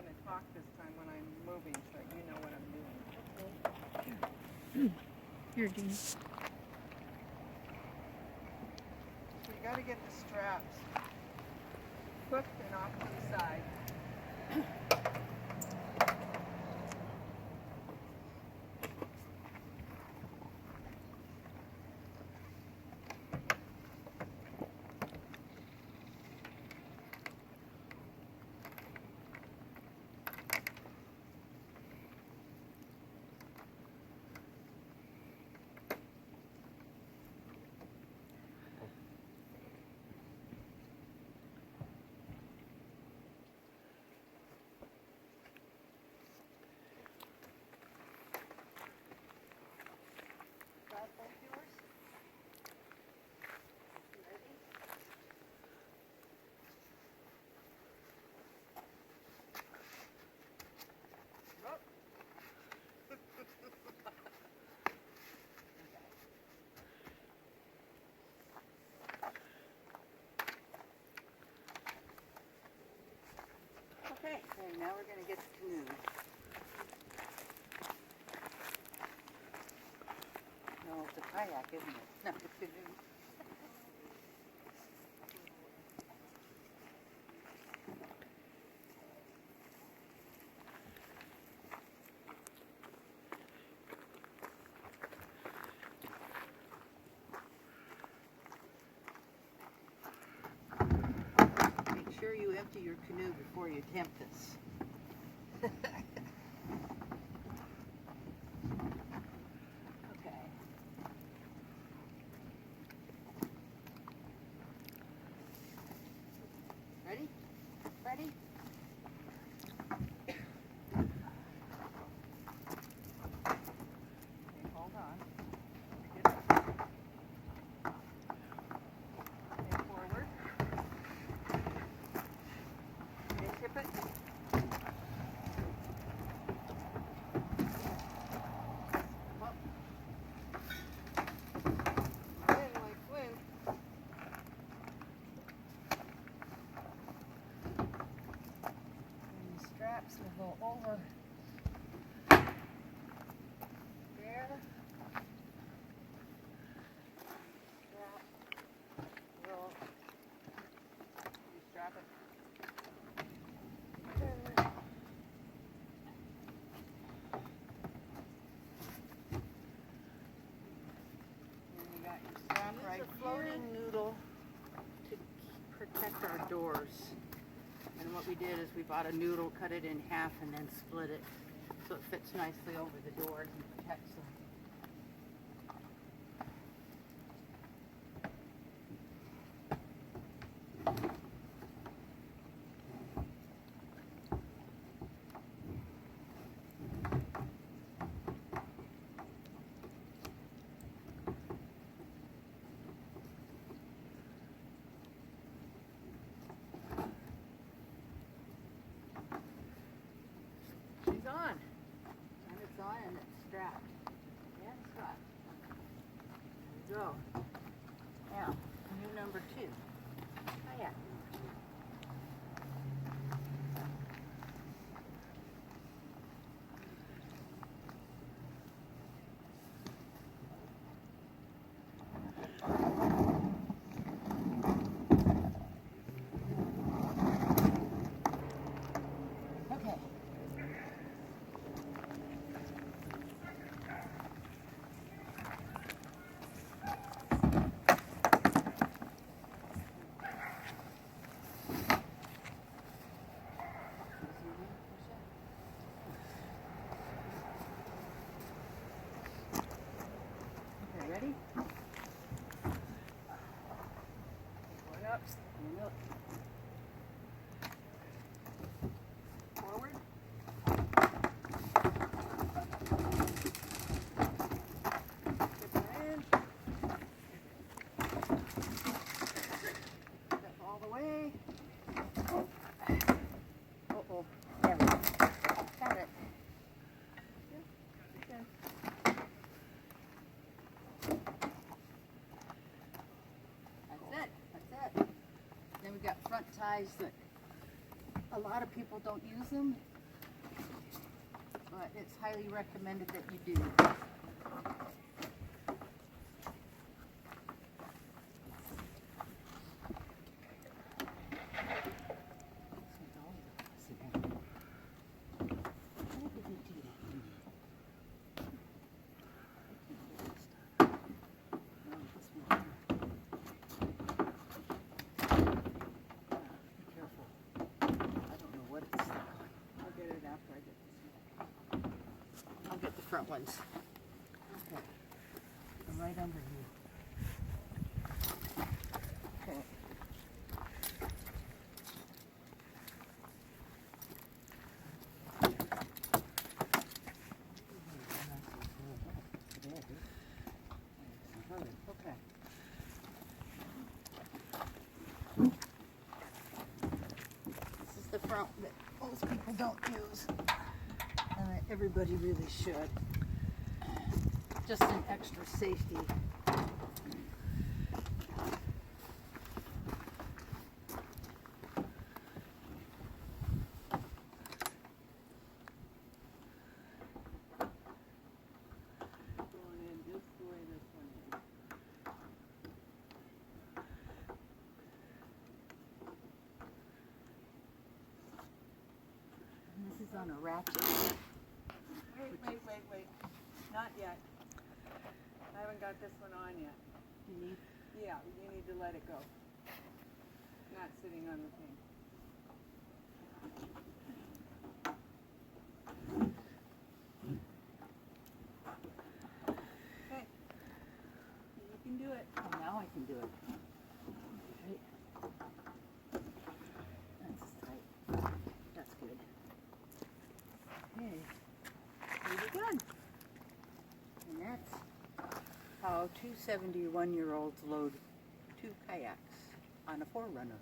going to talk this time when I'm moving so you know what I'm doing. Here, Jean. So you got to get the straps hooked and off to the side. Okay, now we're going to get the canoe. No, it's a kayak, isn't it? No, it's a canoe. Make sure you empty your canoe before you attempt this. Okay. Ready? Ready? Okay, hold on. Get it. Okay, forward. Okay, tip it. Up. Wind like wind. And the straps will go over there. Strap will strap it. And you got your strap right here. Floating noodle to protect our doors. And what we did is we bought a noodle, cut it in half, and then split it so it fits nicely over the doors and protects them. She's on. And it's on and it's strapped. And strapped. There we go. Now, canoe number 2. Kayak. Okay. Okay, ready? Going up, stand up. Forward. Tip her in. Step all the way. Uh-oh. There we go. Got it. Okay. That's it. That's it. Then we got front ties that a lot of people don't use them. but it's highly recommended that you do. I'll get the front ones. Okay. I'm right under you. Okay. Okay. This is the front that most people don't use. And that everybody really should. Just an extra safety. Going in just the way this one is. And this is on a ratchet. Wait. Not yet. I haven't got this one on yet. You need Yeah, you need to let it go. Not sitting on the thing. Okay. You can do it. Oh, now I can do it. Right. That's tight. That's good. Okay. We're done. And that's how two 71-year-olds load 2 kayaks on a 4Runner.